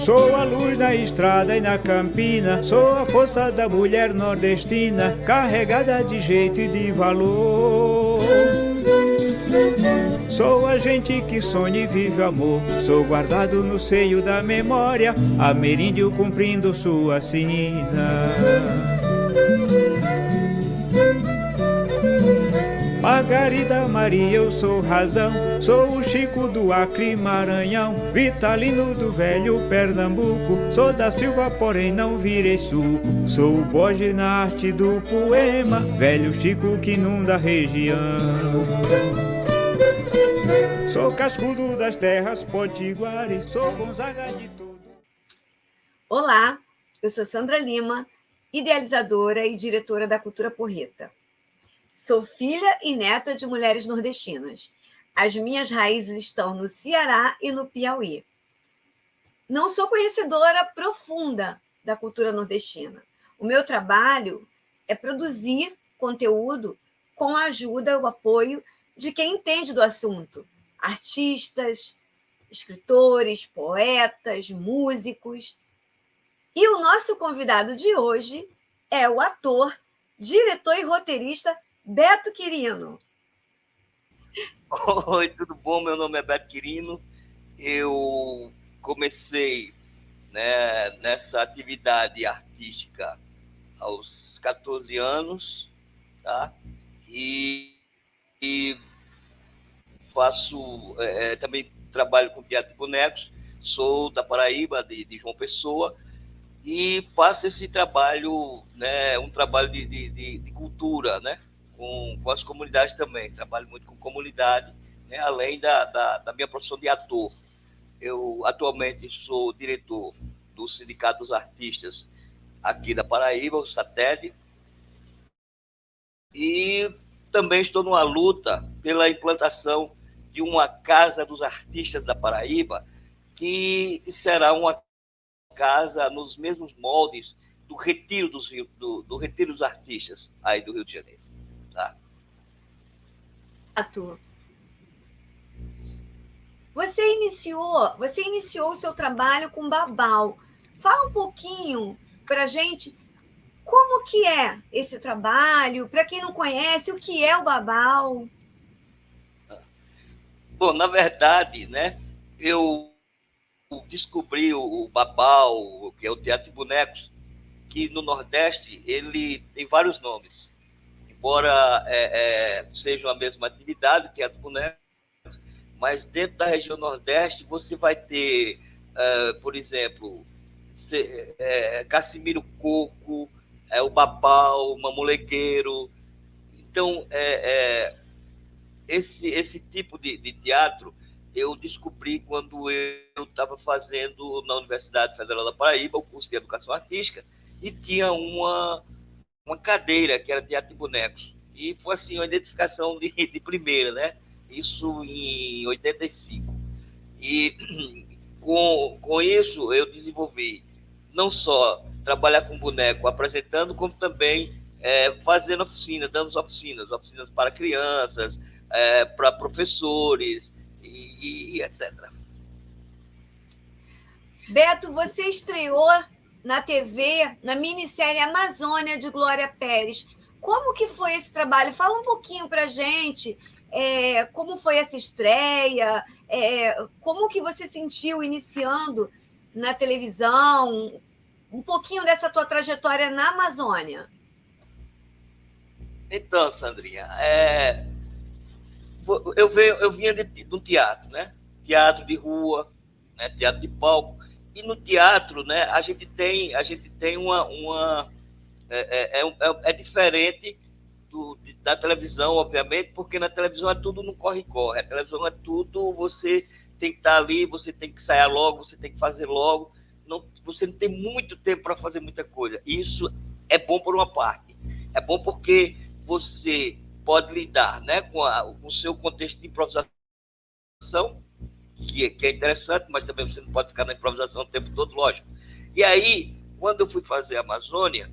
Sou a luz na estrada e na campina, sou a força da mulher nordestina, carregada de jeito e de valor. Sou a gente que sonha e vive amor, sou guardado no seio da memória, ameríndio cumprindo sua sina. Margarida Maria, eu sou razão, sou o Chico do Acre Maranhão, Vitalino do velho Pernambuco, sou da Silva, porém não virei suco, sou o Borges na arte do poema, velho Chico que inunda a região. Sou cascudo das terras potiguares, sou Gonzaga de tudo. Olá, eu sou Sandra Lima, idealizadora e diretora da Cultura Porreta. Sou filha e neta de mulheres nordestinas. As minhas raízes estão no Ceará e no Piauí. Não sou conhecedora profunda da cultura nordestina. O meu trabalho é produzir conteúdo com a ajuda, o apoio de quem entende do assunto. Artistas, escritores, poetas, músicos. E o nosso convidado de hoje é o ator, diretor e roteirista Beto Quirino. Oi, tudo bom? Meu nome é Beto Quirino. Eu comecei, né, nessa atividade artística aos 14 anos, tá? E faço, também trabalho com teatro de bonecos, sou da Paraíba, de João Pessoa, e faço esse trabalho, né, um trabalho de cultura, né? Com as comunidades também. Trabalho muito com comunidade, né, além da minha profissão de ator. Eu atualmente sou diretor do Sindicato dos Artistas aqui da Paraíba, o SATED, e também estou numa luta pela implantação de uma Casa dos Artistas da Paraíba, que será uma casa nos mesmos moldes do Retiro do Retiro dos Artistas aí do Rio de Janeiro. Tá. Você iniciou o seu trabalho com Babau. Fala um pouquinho para a gente como que é esse trabalho, para quem não conhece, o que é o Babau? Bom, na verdade, né, eu descobri o Babau, que é o teatro de bonecos, que no Nordeste ele tem vários nomes. Embora seja a mesma atividade, teatro de bonecos, mas dentro da região Nordeste você vai ter, por exemplo, Cassimiro Coco, o Babau, o Mamulegueiro. Então, esse tipo de teatro eu descobri quando eu estava fazendo na Universidade Federal da Paraíba o curso de Educação Artística e tinha uma cadeira que era teatro de bonecos. E foi assim, uma identificação de primeira, né? Isso em 85. E com isso eu desenvolvi não só trabalhar com boneco apresentando, como também fazendo oficinas, dando oficinas para crianças, para professores e etc. Beto, você estreou na TV, na minissérie Amazônia, de Glória Pérez. Como que foi esse trabalho? Fala um pouquinho para a gente, como foi essa estreia, como que você sentiu iniciando na televisão, um pouquinho dessa tua trajetória na Amazônia. Então, Sandrinha, eu vinha do teatro, né? Teatro de rua, né? Teatro de palco. E no teatro, né, a gente tem uma é diferente da televisão, obviamente, porque na televisão é tudo no corre-corre. A televisão é tudo, você tem que estar ali, você tem que sair logo, você tem que fazer logo. Você não tem muito tempo para fazer muita coisa. Isso é bom por uma parte. É bom porque você pode lidar, né, com o seu contexto de improvisação, que é interessante, mas também você não pode ficar na improvisação o tempo todo, lógico. E aí, quando eu fui fazer a Amazônia,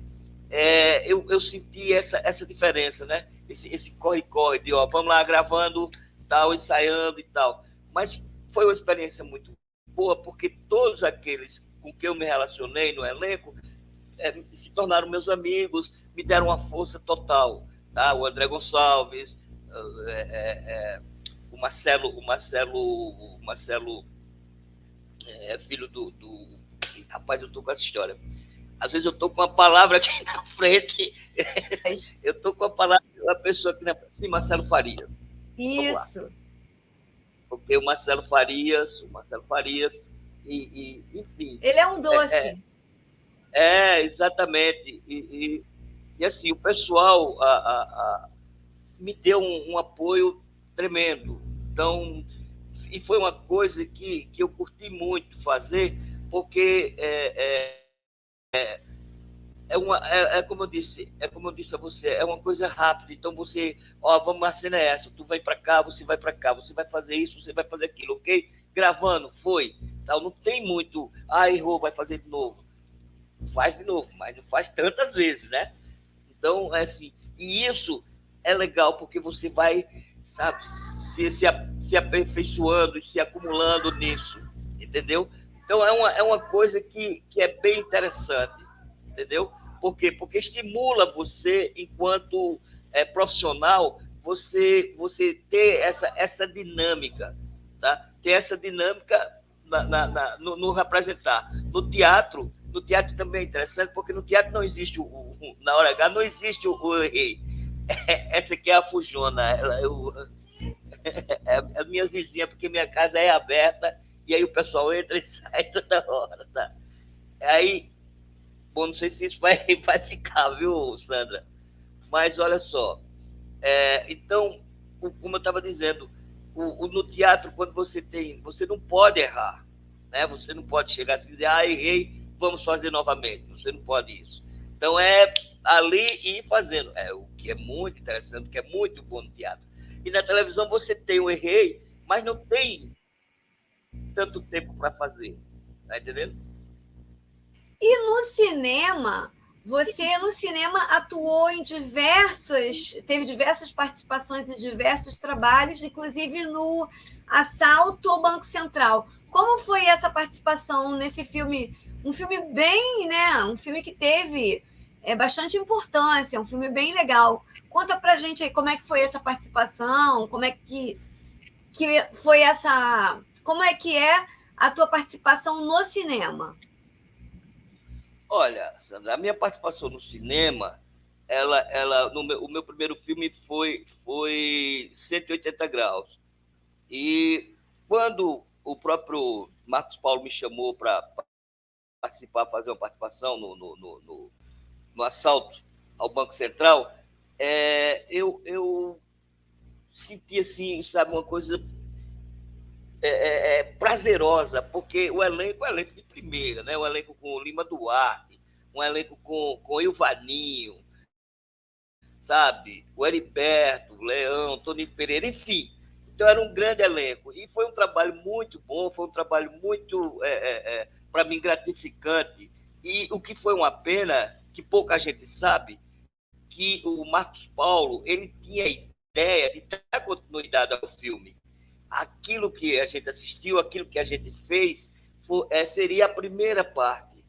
eu senti essa diferença, né? Esse corre-corre de, vamos lá, gravando, tal, ensaiando e tal. Mas foi uma experiência muito boa, porque todos aqueles com quem eu me relacionei no elenco se tornaram meus amigos, me deram uma força total. Tá? O André Gonçalves, o Marcelo é filho do. Rapaz, eu tô com essa história. Às vezes eu tô com uma palavra aqui na frente, eu tô com a palavra da pessoa aqui na frente, Marcelo Farias. Isso. Porque o Marcelo Farias, enfim. Ele é um doce. Exatamente. E assim, o pessoal me deu um apoio tremendo. Então, e foi uma coisa que eu curti muito fazer, porque como eu disse a você, é uma coisa rápida. Então você, vamos, a cena é essa, tu vai para cá, você vai fazer isso, você vai fazer aquilo, ok? Gravando, foi. Então, não tem muito, errou, vai fazer de novo. Faz de novo, mas não faz tantas vezes, né? Então, é assim, e isso é legal porque você vai, sabe, se aperfeiçoando e se acumulando nisso, entendeu? Então, é uma coisa que é bem interessante, entendeu? Por quê? Porque estimula você, enquanto profissional, você ter essa dinâmica, tá? Ter essa dinâmica no representar. No teatro também é interessante, porque no teatro não existe na hora H não existe o rei. Essa aqui é a fujona. É a minha vizinha, porque minha casa é aberta, e aí o pessoal entra e sai toda hora, tá? Aí, bom, não sei se isso vai ficar, viu, Sandra? Mas olha só, então, como eu estava dizendo, no teatro, quando você não pode errar, né? Você não pode chegar assim e dizer, errei, vamos fazer novamente. Você não pode isso. Então, é ali e ir fazendo. O que é muito interessante, que é muito bom no teatro. E na televisão você tem o errei, mas não tem tanto tempo para fazer. Tá entendendo? E no cinema, você atuou em teve diversas participações em diversos trabalhos, inclusive no Assalto ao Banco Central. Como foi essa participação nesse filme? Um filme bem, né? Um filme que teve bastante importância, um filme bem legal. Conta pra gente aí como é que foi essa participação, como é que foi como é que é a tua participação no cinema? Olha, Sandra, a minha participação no cinema, o meu primeiro filme foi 180 graus. E quando o próprio Marcos Paulo me chamou para participar, fazer uma participação no assalto ao Banco Central, eu senti assim, sabe, uma coisa prazerosa, porque o elenco é um elenco de primeira, né? Um elenco com Lima Duarte, um elenco com Ilvaninho, sabe? O Heriberto, o Leão, Tony Pereira, enfim. Então era um grande elenco. E foi um trabalho muito bom, foi um trabalho muito, para mim, gratificante. E o que foi uma pena, que pouca gente sabe, que o Marcos Paulo ele tinha a ideia de dar continuidade ao filme. Aquilo que a gente assistiu, aquilo que a gente fez, seria a primeira parte.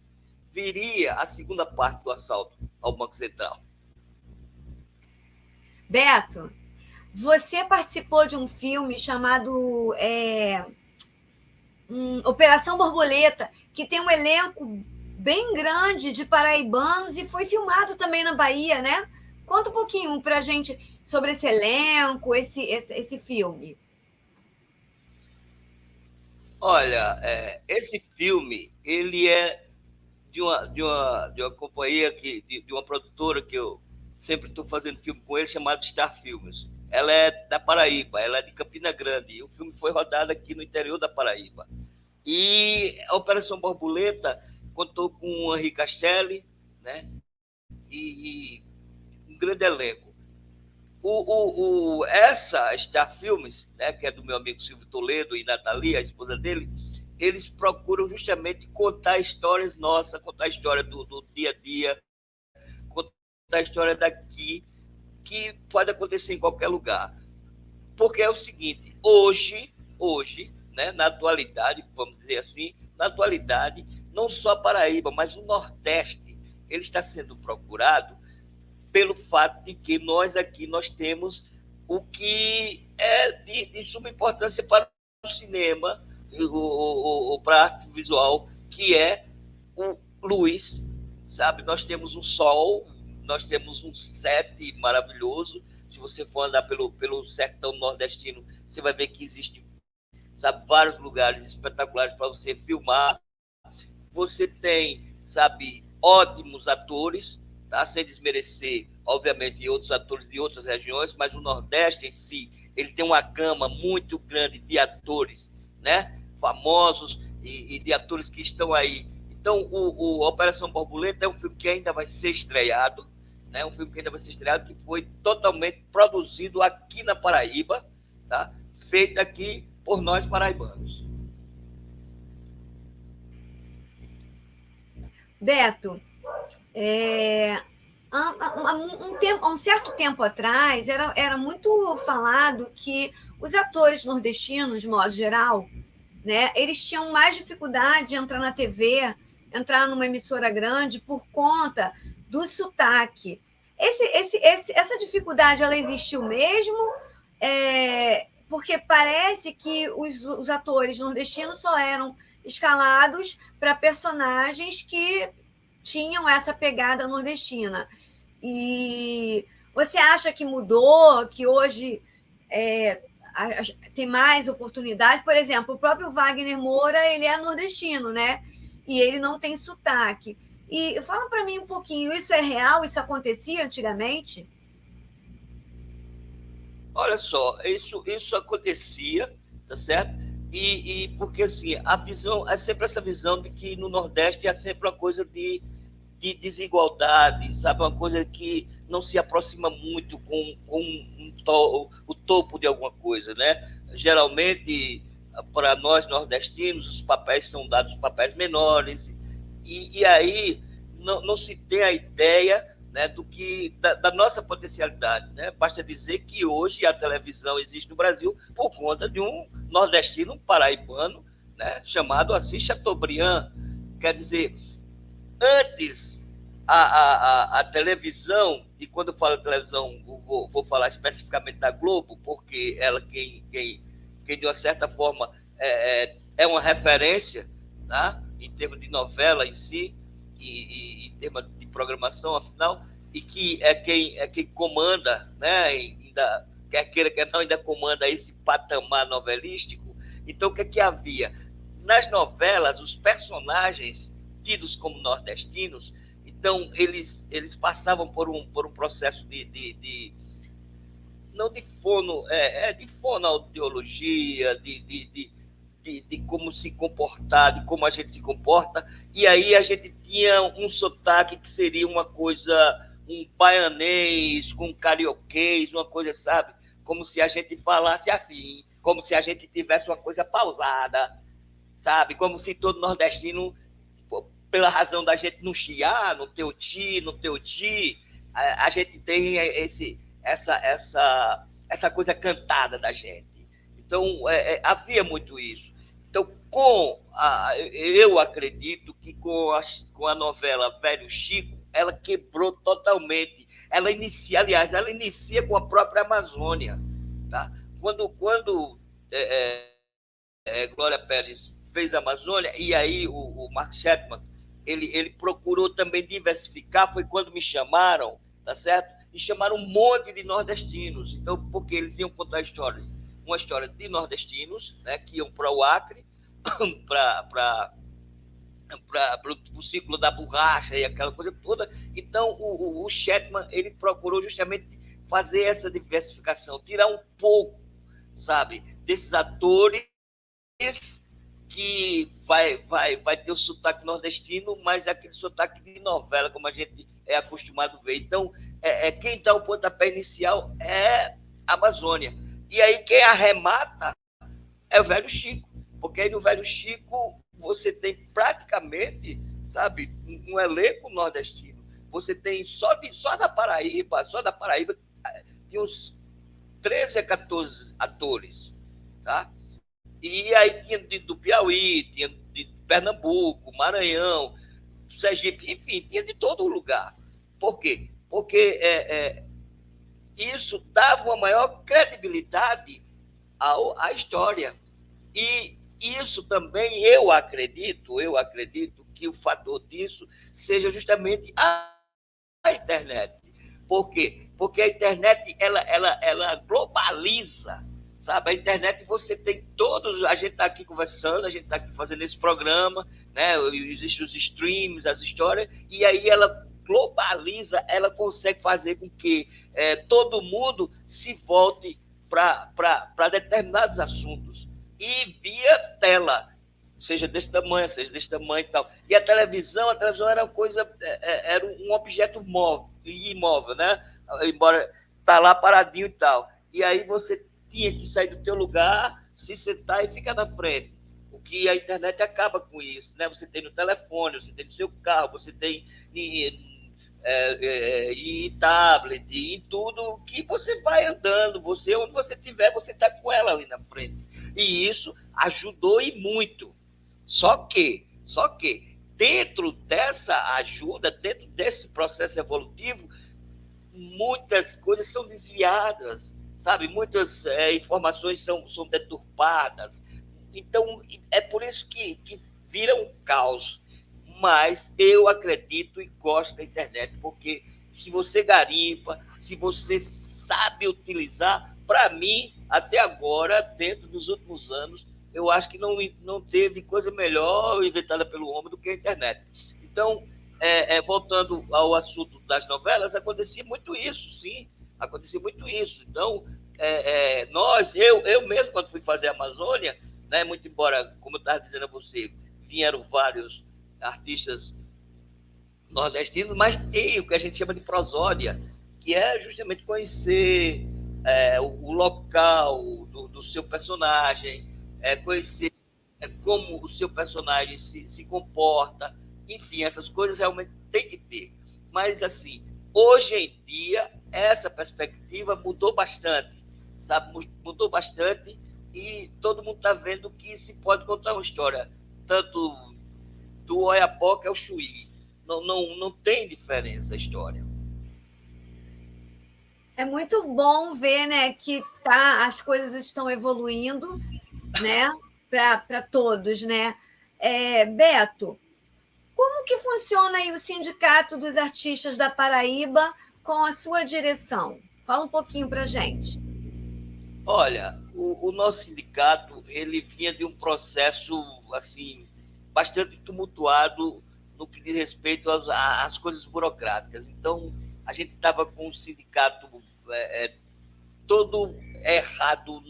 Viria a segunda parte do assalto ao Banco Central. Beto, você participou de um filme chamado Operação Borboleta, que tem um elenco bem grande de paraibanos e foi filmado também na Bahia, né? Conta um pouquinho pra gente sobre esse elenco, esse filme. Olha, esse filme, ele é de uma companhia, de uma produtora que eu sempre estou fazendo filme com ele, chamada Star Filmes. Ela é da Paraíba, ela é de Campina Grande, e o filme foi rodado aqui no interior da Paraíba. E a Operação Borboleta contou com o Henri Castelli, né? E um grande elenco. Essa Star Filmes, né, que é do meu amigo Silvio Toledo e Nathalie, a esposa dele, eles procuram justamente contar histórias nossas, contar a história do dia a dia, contar a história daqui, que pode acontecer em qualquer lugar. Porque é o seguinte, hoje, né, na atualidade, vamos dizer assim, na atualidade, não só a Paraíba, mas o Nordeste, ele está sendo procurado pelo fato de que nós temos o que é de suma importância para o cinema, para a arte visual, que é o luz, sabe? Nós temos um sol, nós temos um set maravilhoso. Se você for andar pelo sertão nordestino, você vai ver que existe, sabe, vários lugares espetaculares para você filmar. Você tem, sabe, ótimos atores, tá? Sem desmerecer, obviamente, outros atores de outras regiões, mas o Nordeste em si, ele tem uma gama muito grande de atores, né? Famosos e de atores que estão aí. Então, o Operação Borboleta é um filme que ainda vai ser estreado, né? Um filme que ainda vai ser estreado, que foi totalmente produzido aqui na Paraíba, tá? Feito aqui por nós paraibanos. Beto, um certo tempo atrás, era muito falado que os atores nordestinos, de modo geral, né, eles tinham mais dificuldade de entrar na TV, entrar numa emissora grande por conta do sotaque. Essa dificuldade, ela existiu mesmo? Porque parece que os atores nordestinos só eram escalados para personagens que tinham essa pegada nordestina. E você acha que mudou, que hoje tem mais oportunidade? Por exemplo, o próprio Wagner Moura, ele é nordestino, né? E ele não tem sotaque. E fala para mim um pouquinho, isso é real? Isso acontecia antigamente? Olha só, isso acontecia, tá certo? E porque assim, a visão é sempre essa visão de que no Nordeste é sempre uma coisa de desigualdade, sabe? Uma coisa que não se aproxima muito com o topo de alguma coisa, né? Geralmente, para nós nordestinos, os papéis são dados papéis menores, e aí não se tem a ideia, né, da nossa potencialidade, né? Basta dizer que hoje a televisão existe no Brasil por conta de um nordestino paraibano, né, chamado Assis Chateaubriand. Quer dizer, antes a televisão, e quando eu falo televisão, vou falar especificamente da Globo, porque ela quem de uma certa forma é uma referência, tá? Em termos de novela em si, e em termos de programação, afinal, e que é quem comanda, né? Ainda, quer queira, quer não, ainda comanda esse patamar novelístico. Então, o que havia? Nas novelas, os personagens tidos como nordestinos, então eles passavam por um processo não de de fonoaudiologia, de como se comportar, de como a gente se comporta, e aí a gente tinha um sotaque que seria uma coisa, um baianês com carioquês, uma coisa, sabe? Como se a gente falasse assim, como se a gente tivesse uma coisa pausada, sabe? Como se todo nordestino, pela razão da gente não chiar, não ter o ti, a gente tem essa coisa cantada da gente. Então, havia muito isso. Então, eu acredito que com a novela Velho Chico, ela quebrou totalmente. Ela inicia com a própria Amazônia. Tá? Quando Glória Pérez fez a Amazônia, e aí o Mark Chapman, ele procurou também diversificar, foi quando me chamaram, tá certo? E chamaram um monte de nordestinos, então, porque eles iam contar uma história de nordestinos, né, que iam para o Acre, para o ciclo da borracha e aquela coisa toda. Então, o Shetman, ele procurou justamente fazer essa diversificação, tirar um pouco, sabe, desses atores que vai ter o sotaque nordestino, mas é aquele sotaque de novela, como a gente é acostumado a ver. Então, quem dá o pontapé inicial é a Amazônia. E aí quem arremata é o Velho Chico, porque aí no Velho Chico você tem praticamente, sabe, um elenco nordestino. Você tem só da Paraíba, tem uns 13 a 14 atores, tá? E aí tinha do Piauí, tinha Pernambuco, Maranhão, Sergipe, enfim, tinha de todo lugar. Por quê? Porque isso dava uma maior credibilidade à história. E isso também eu acredito que o fator disso seja justamente a internet. Por quê? Porque a internet ela globaliza, sabe? A internet você tem todos, a gente está aqui conversando, a gente está aqui fazendo esse programa, né? Existem os streams, as histórias, e aí ela globaliza, ela consegue fazer com que todo mundo se volte para determinados assuntos e via tela, seja desse tamanho e tal. E a televisão era uma coisa, era um objeto imóvel, né? Embora tá lá paradinho e tal. E aí você tinha que sair do teu lugar, se sentar e ficar na frente. O que a internet acaba com isso, né? Você tem no telefone, você tem no seu carro, você tem em tablet, em tudo que você vai andando, onde você estiver, você está com ela ali na frente. E isso ajudou e muito. Só que, dentro dessa ajuda, dentro desse processo evolutivo, muitas coisas são desviadas, sabe? Muitas informações são deturpadas. Então, é por isso que vira um caos. Mas eu acredito e gosto da internet, porque se você garimpa, se você sabe utilizar, para mim, até agora, dentro dos últimos anos, eu acho que não teve coisa melhor inventada pelo homem do que a internet. Então, voltando ao assunto das novelas, acontecia muito isso, sim, acontecia muito isso. Então, eu mesmo, quando fui fazer a Amazônia, né, muito embora, como eu estava dizendo a você, vieram vários artistas nordestinos, mas tem o que a gente chama de prosódia, que é justamente conhecer o local do seu personagem, conhecer como o seu personagem se comporta, enfim, essas coisas realmente tem que ter. Mas, assim, hoje em dia, essa perspectiva mudou bastante, sabe? Mudou bastante e todo mundo está vendo que se pode contar uma história, tanto do Oiapoque ao Chuí. Não tem diferença a história. É muito bom ver, né, que as coisas estão evoluindo, né, para todos, né? Beto, como que funciona aí o Sindicato dos Artistas da Paraíba com a sua direção? Fala um pouquinho para a gente. Olha, o nosso sindicato ele vinha de um processo assim bastante tumultuado no que diz respeito às coisas burocráticas. Então, a gente estava com o sindicato todo errado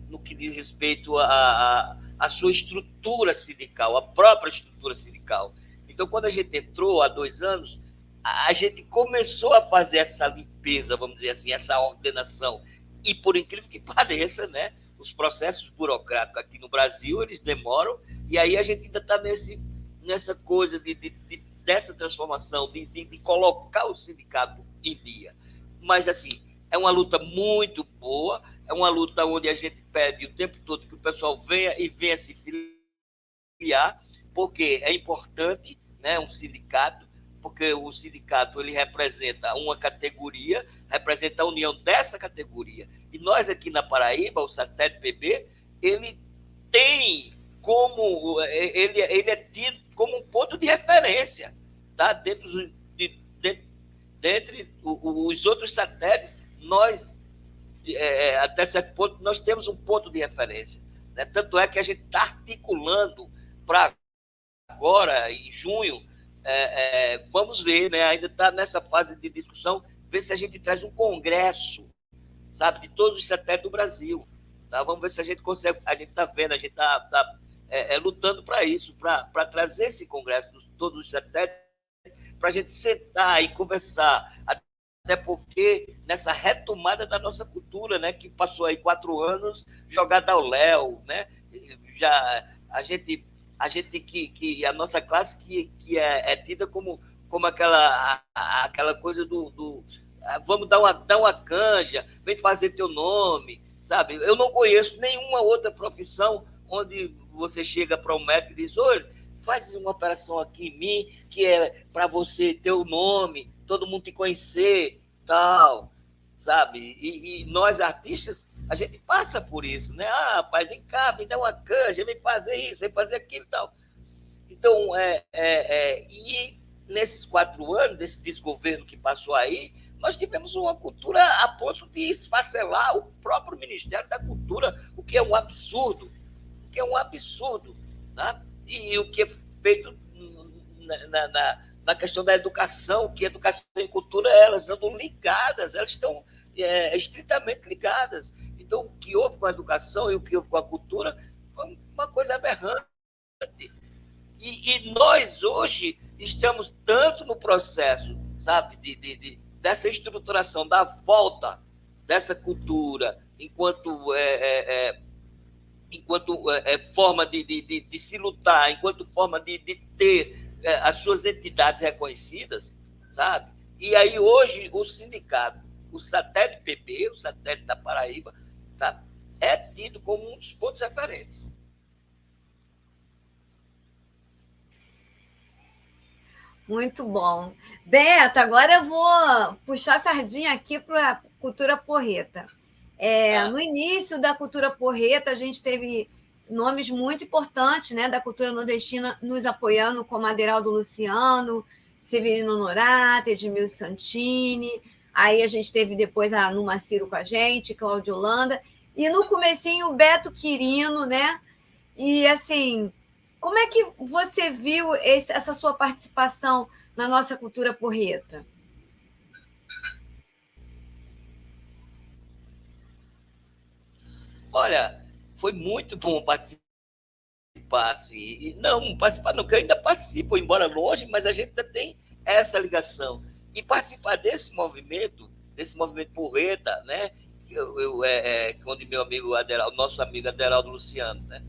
no que diz respeito à sua estrutura sindical, a própria estrutura sindical. Então, quando a gente entrou há 2 anos, a gente começou a fazer essa limpeza, vamos dizer assim, essa ordenação. E, por incrível que pareça, né, os processos burocráticos aqui no Brasil, eles demoram, e aí a gente ainda está nessa coisa dessa transformação, de colocar o sindicato em dia. Mas, assim, é uma luta muito boa, é uma luta onde a gente pede o tempo todo que o pessoal venha se filiar, porque é importante, né, um sindicato, porque o sindicato ele representa uma categoria, representa a união dessa categoria. E nós aqui na Paraíba, o SATED-PB, ele tem como, ele é tido como um ponto de referência, tá? Dentre os outros satélites, nós, até certo ponto, nós temos um ponto de referência. Né? Tanto é que a gente está articulando para agora, em junho, vamos ver, né? Ainda está nessa fase de discussão, ver se a gente traz um congresso, sabe, de todos os satélites do Brasil. Tá? Vamos ver se a gente consegue, a gente está vendo, a gente está lutando para isso, para trazer esse congresso de todos os satélites, para a gente sentar e conversar, até porque nessa retomada da nossa cultura, né, que passou aí 4 anos jogada ao léu, né, já a gente que a nossa classe que é tida como aquela coisa do vamos dar uma canja, vem fazer teu nome, sabe? Eu não conheço nenhuma outra profissão onde você chega para um médico e diz: olha, faz uma operação aqui em mim, que é para você ter o nome, todo mundo te conhecer, tal, sabe? E nós, artistas, a gente passa por isso, né? Ah, rapaz, vem cá, me dá uma canja, vem fazer isso, vem fazer aquilo e tal. Então, e nesses 4 anos, desse desgoverno que passou aí, nós tivemos uma cultura a ponto de esfacelar o próprio Ministério da Cultura, o que é um absurdo, né? E o que é feito na questão da educação, que educação e cultura, elas andam ligadas, elas estão estritamente ligadas. Então, o que houve com a educação e o que houve com a cultura foi uma coisa aberrante. E nós, hoje, estamos tanto no processo, sabe, dessa estruturação, da volta dessa cultura, enquanto forma de se lutar, enquanto forma de ter as suas entidades reconhecidas, sabe? E aí, hoje, o sindicato, o Satélite PP, o Satélite da Paraíba, tá, é tido como um dos pontos referentes. Muito bom. Beto, agora eu vou puxar a sardinha aqui para a cultura porreta. No início da cultura porreta, a gente teve nomes muito importantes, né, da cultura nordestina nos apoiando, como Aderaldo Luciano, Severino Norato, Edmilson Santini. Aí a gente teve depois a Numa Ciro com a gente, Cláudio Holanda. E no comecinho, o Beto Quirino, né? E, assim, como é que você viu essa sua participação na nossa cultura porreta? Olha, foi muito bom participar. Não, participar não, que eu ainda participo, embora longe, mas a gente ainda tem essa ligação. E participar desse movimento porreta, né? Onde meu amigo Aderaldo, nosso amigo Aderaldo Luciano, né?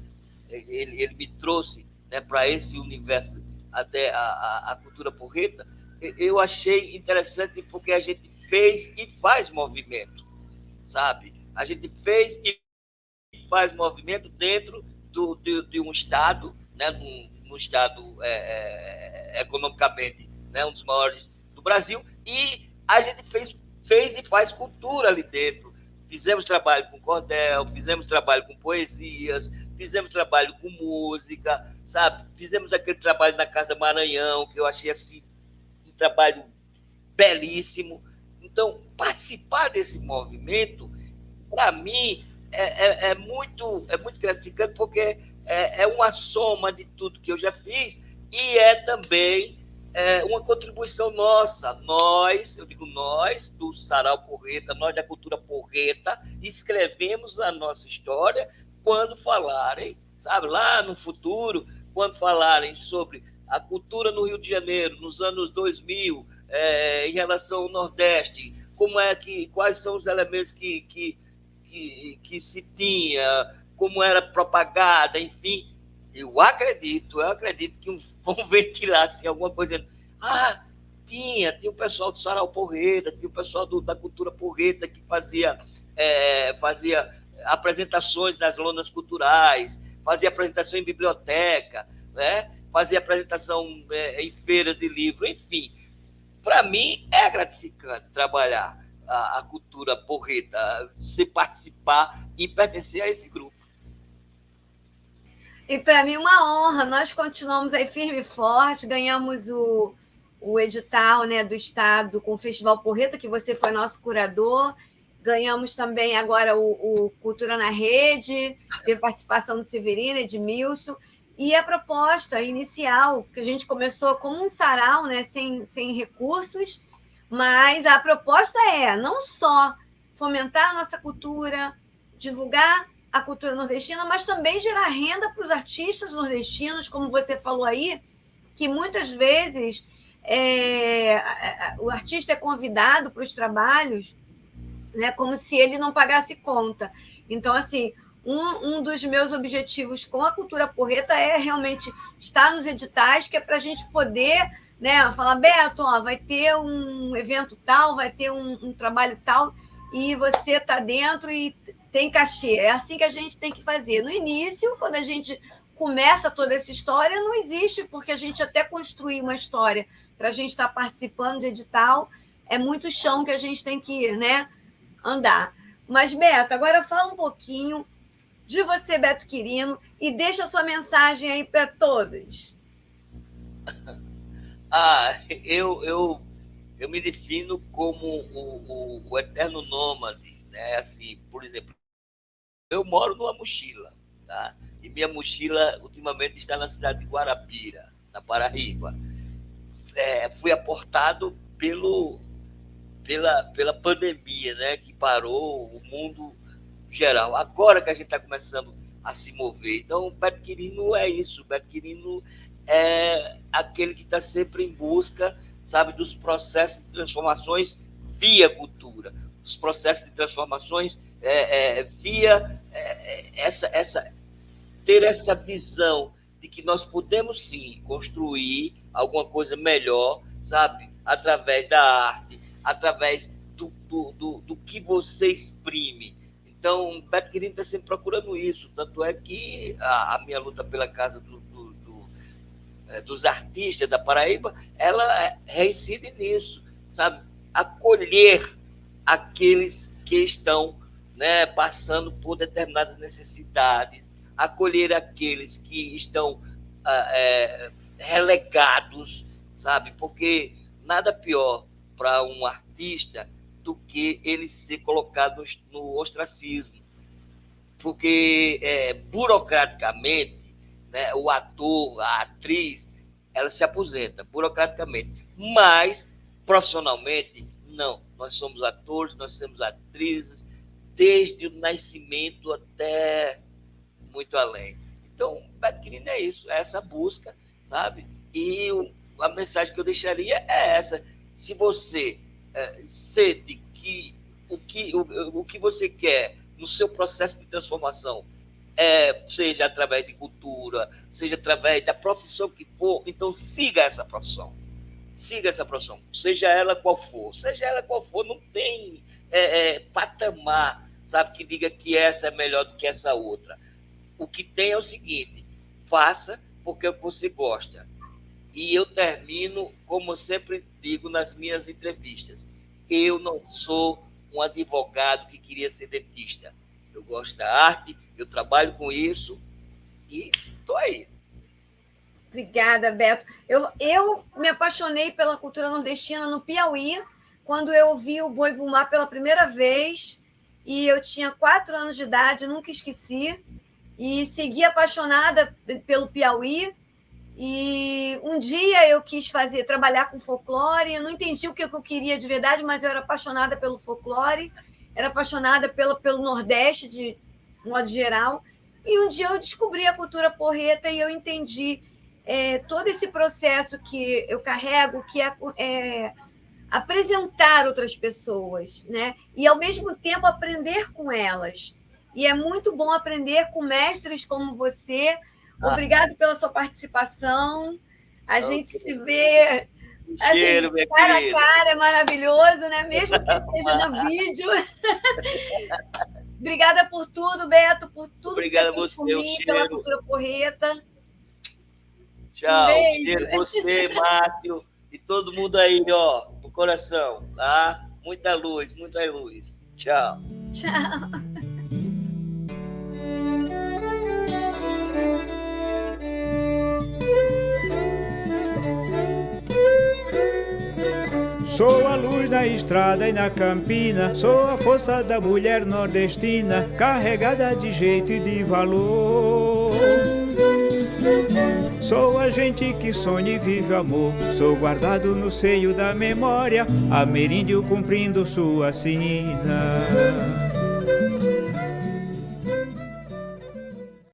Ele me trouxe, né, para esse universo, até a cultura porreta. Eu achei interessante porque a gente fez e faz movimento, sabe? A gente fez e faz movimento dentro de um estado, né, num estado economicamente, né, um dos maiores do Brasil, e a gente fez e faz cultura ali dentro. Fizemos trabalho com cordel, fizemos trabalho com poesias, fizemos trabalho com música, sabe? Fizemos aquele trabalho na Casa Maranhão, que eu achei assim um trabalho belíssimo. Então, participar desse movimento, para mim, é muito gratificante, porque é uma soma de tudo que eu já fiz e é também uma contribuição nossa. Eu digo nós, do Sarau Porreta, nós da cultura porreta, escrevemos a nossa história quando falarem, sabe, lá no futuro, quando falarem sobre a cultura no Rio de Janeiro, nos anos 2000, em relação ao Nordeste, quais são os elementos que se tinha, como era propagada, enfim. Eu acredito que vão ventilar assim, alguma coisa. Tinha o pessoal do Sarau Porreta, tinha o pessoal da cultura porreta que fazia apresentações nas lonas culturais, fazia apresentação em biblioteca, né? Fazia apresentação em feiras de livro, enfim. Para mim, é gratificante trabalhar a cultura porreta, se participar e pertencer a esse grupo. E para mim uma honra, nós continuamos aí firme e forte, ganhamos o edital, né, do Estado com o Festival Porreta, que você foi nosso curador, ganhamos também agora o Cultura na Rede, teve participação do Severino, Edmilson, e a proposta inicial, que a gente começou como um sarau, né, sem recursos, mas a proposta é não só fomentar a nossa cultura, divulgar a cultura nordestina, mas também gerar renda para os artistas nordestinos, como você falou aí, que muitas vezes o artista é convidado para os trabalhos, né, como se ele não pagasse conta. Então, assim, um dos meus objetivos com a cultura porreta é realmente estar nos editais, que é para a gente poder, né, falar, Beto, vai ter um evento tal, vai ter um trabalho tal, e você está dentro e tem cachê. É assim que a gente tem que fazer. No início, quando a gente começa toda essa história não existe, porque a gente até construir uma história para a gente estar participando de edital, é muito chão que a gente tem que, né, andar. Mas, Beto, agora fala um pouquinho de você, Beto Quirino, e deixa a sua mensagem aí para todos. Eu me defino como o eterno nômade, né? Assim, por exemplo, eu moro numa mochila, tá? E minha mochila ultimamente está na cidade de Guarabira, na Paraíba. Fui aportado pela pandemia, né? Que parou o mundo geral. Agora que a gente está começando a se mover. Então, o Beto Quirino é isso. O Beto Quirino é aquele que está sempre em busca, sabe, dos processos de transformações via cultura, os processos de transformações via ter essa visão de que nós podemos sim construir alguma coisa melhor, sabe, através da arte, através do que você exprime. Então, o Beto Quirino está sempre procurando isso, tanto é que a minha luta pela casa dos artistas da Paraíba, ela reside nisso, sabe? Acolher aqueles que estão, né, passando por determinadas necessidades, acolher aqueles que estão relegados, sabe? Porque nada pior para um artista do que ele ser colocado no ostracismo. Porque, burocraticamente, né, o ator, a atriz, ela se aposenta burocraticamente, mas profissionalmente, não. Nós somos atores, nós somos atrizes, desde o nascimento até muito além. Então, Beto Quirino é isso, é essa busca, sabe? E a mensagem que eu deixaria é essa: se você sente que o que você quer no seu processo de transformação seja através de cultura, seja através da profissão que for, então siga essa profissão. Siga essa profissão, seja ela qual for. Seja ela qual for, não tem patamar, sabe, que diga que essa é melhor do que essa outra. O que tem é o seguinte: faça porque você gosta. E eu termino, como eu sempre digo nas minhas entrevistas, eu não sou um advogado que queria ser dentista. Eu gosto da arte, eu trabalho com isso e estou aí. Obrigada, Beto. Eu me apaixonei pela cultura nordestina no Piauí, quando eu ouvi o Boi Bumbá pela primeira vez, e eu tinha 4 anos de idade, nunca esqueci, e segui apaixonada pelo Piauí. E um dia eu quis trabalhar com folclore, eu não entendi o que eu queria de verdade, mas eu era apaixonada pelo folclore, era apaixonada pelo Nordeste, de modo geral. E um dia eu descobri a cultura porreta e eu entendi todo esse processo que eu carrego, que é apresentar outras pessoas, né? E, ao mesmo tempo, aprender com elas. E é muito bom aprender com mestres como você. Obrigado pela sua participação. A gente se vê Cheiro, assim, cara a cara, é maravilhoso, né? Mesmo que seja no vídeo. Obrigada por tudo, Beto, por tudo. Obrigado que você a fez por mim, pela cultura porreta. Tchau. Cheiro, você, Márcio, e todo mundo aí, ó, no coração, tá? Muita luz, muita luz. Tchau. Tchau. Sou a luz na estrada e na campina, sou a força da mulher nordestina, carregada de jeito e de valor. Sou a gente que sonha e vive amor, sou guardado no seio da memória, ameríndio cumprindo sua sina.